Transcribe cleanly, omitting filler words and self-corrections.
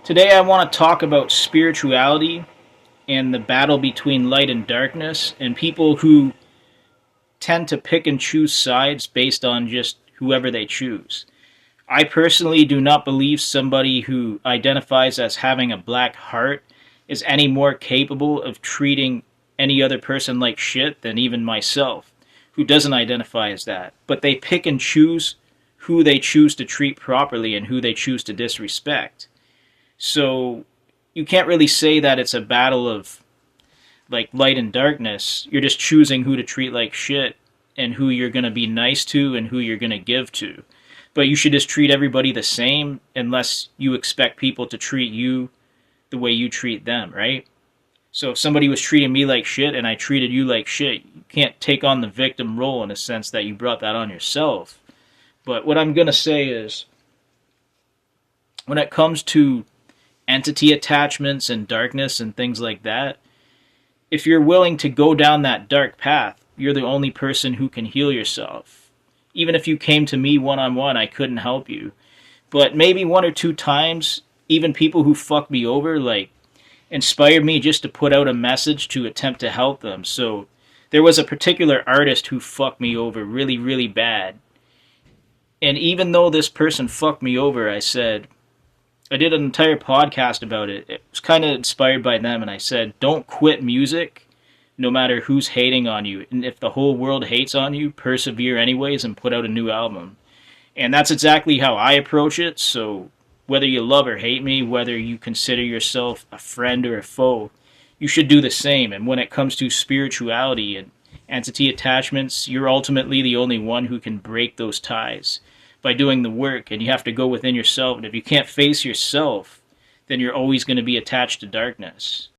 Today I want to talk about spirituality and the battle between light and darkness, and people who tend to pick and choose sides based on just whoever they choose. I personally do not believe somebody who identifies as having a black heart is any more capable of treating any other person like shit than even myself, who doesn't identify as that. But they pick and choose who they choose to treat properly and who they choose to disrespect. So you can't really say that it's a battle of like light and darkness. You're just choosing who to treat like shit and who you're going to be nice to and who you're going to give to. But you should just treat everybody the same unless you expect people to treat you the way you treat them, right? So if somebody was treating me like shit and I treated you like shit, you can't take on the victim role in a sense that you brought that on yourself. But what I'm going to say is when it comes to entity attachments and darkness and things like that, if you're willing to go down that dark path, you're the only person who can heal yourself. Even if you came to me one-on-one, I couldn't help you. But maybe one or two times, even people who fucked me over, like, inspired me just to put out a message to attempt to help them. So there was a particular artist who fucked me over really, really bad. And even though this person fucked me over, I did an entire podcast about it. It was kind of inspired by them, and I said, don't quit music no matter who's hating on you. And if the whole world hates on you, persevere anyways and put out a new album. And that's exactly how I approach it. So whether you love or hate me, whether you consider yourself a friend or a foe, you should do the same. And when it comes to spirituality and entity attachments, you're ultimately the only one who can break those ties by doing the work, and you have to go within yourself. And if you can't face yourself, then you're always going to be attached to darkness.